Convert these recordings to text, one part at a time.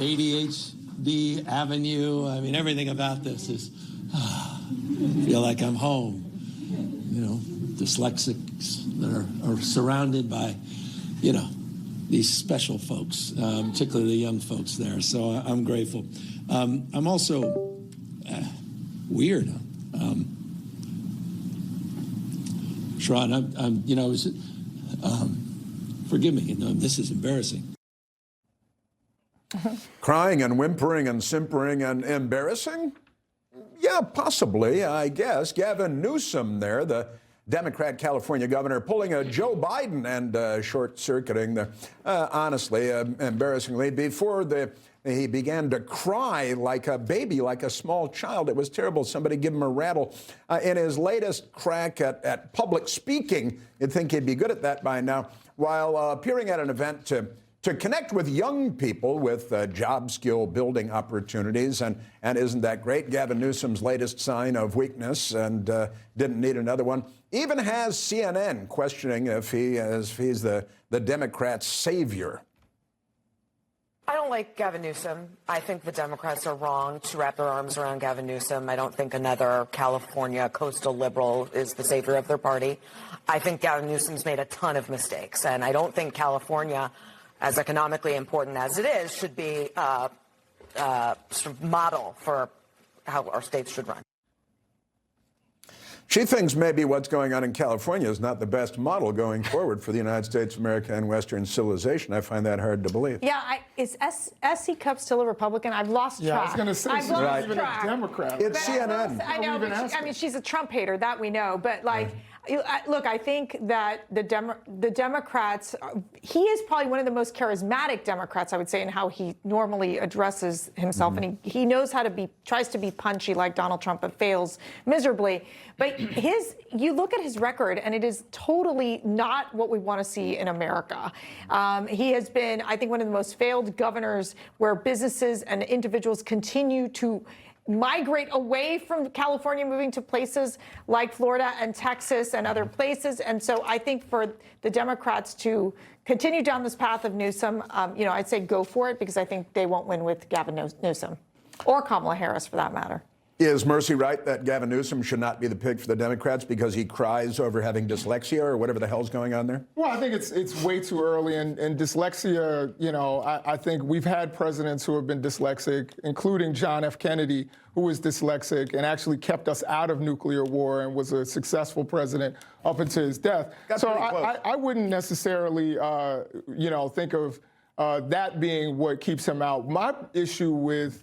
ADHD Avenue. I mean, everything about this is, I feel like I'm home. You know, dyslexics that are surrounded by, you know, these special folks, particularly the young folks there. So I'm grateful. I'm also weird. Sharon, I'm you know, forgive me. You know, this is embarrassing. Crying and whimpering and simpering and embarrassing? Yeah, possibly, I guess. Gavin Newsom there, the Democrat California governor, pulling a Joe Biden and short-circuiting the, honestly, embarrassingly, before he began to cry like a baby, like a small child. It was terrible. Somebody give him a rattle. In his latest crack at public speaking, you'd think he'd be good at that by now, while appearing at an event to connect with young people with job skill building opportunities. And isn't that great? Gavin Newsom's latest sign of weakness, and didn't need another one, even has CNN questioning if he's the Democrats' savior. I don't like Gavin Newsom. I think the Democrats are wrong to wrap their arms around Gavin Newsom. I don't think another California coastal liberal is the savior of their party. I think Gavin Newsom's made a ton of mistakes, and I don't think California, as economically important as it is, should be sort of model for how our states should run. She thinks maybe what's going on in California is not the best model going forward for the United States of America and Western civilization. I find that hard to believe. Yeah, is S.C. Cupp still a Republican? I've lost track. Yeah, I was going to say, she's not even a Democrat. It's CNN. I know, but I mean, she's a Trump hater, that we know. But, like, look, I think that the Democrats, he is probably one of the most charismatic Democrats, I would say, in how he normally addresses himself. And he knows how to tries to be punchy like Donald Trump, but fails miserably. But you look at his record, and it is totally not what we want to see in America. He has been, I think, one of the most failed governors where businesses and individuals continue to migrate away from California, moving to places like Florida and Texas and other places. And so I think for the Democrats to continue down this path of Newsom, you know, I'd say go for it, because I think they won't win with Gavin Newsom or Kamala Harris, for that matter. Is Mercy right that Gavin Newsom should not be the pick for the Democrats because he cries over having dyslexia or whatever the hell's going on there? Well, I think it's way too early. And dyslexia, you know, I think we've had presidents who have been dyslexic, including John F. Kennedy, who was dyslexic and actually kept us out of nuclear war and was a successful president up until his death. So I wouldn't necessarily, you know, think of that being what keeps him out. My issue with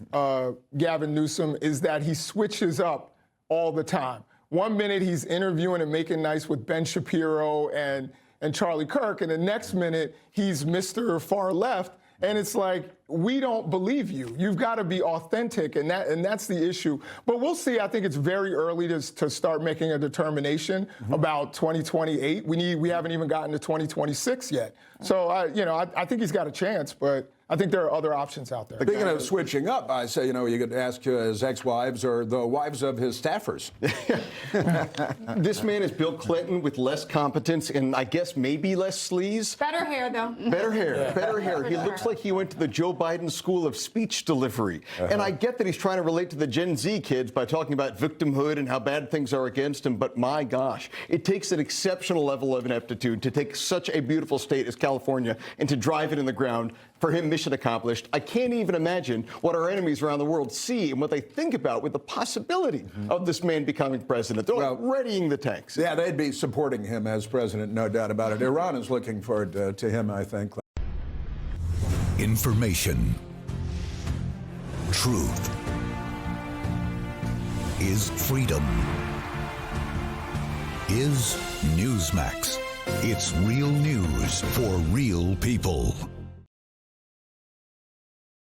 Gavin Newsom is that he switches up all the time. 1 minute he's interviewing and making nice with Ben Shapiro and Charlie Kirk, and the next minute he's Mr. Far Left. And it's like, we don't believe you. You've got to be authentic, and that's the issue. But we'll see. I think it's very early to start making a determination about 2028. We haven't even gotten to 2026 yet. So, you know, I think he's got a chance, but I think there are other options out there. Speaking of switching up, I say, you know, you could ask his ex-wives or the wives of his staffers. This man is Bill Clinton with less competence and I guess maybe less sleaze. Better hair, though. Better hair, yeah. Better hair. He looks like he went to the Joe Biden School of Speech Delivery. And I get that he's trying to relate to the Gen Z kids by talking about victimhood and how bad things are against him, but my gosh, it takes an exceptional level of ineptitude to take such a beautiful state as California and to drive it in the ground. For him, mission accomplished. I can't even imagine what our enemies around the world see and what they think about with the possibility of this man becoming president. They're readying the tanks. Yeah, they'd be supporting him as president, no doubt about it. Iran is looking forward to him, I think. Information. Truth. Is freedom. Is Newsmax. It's real news for real people.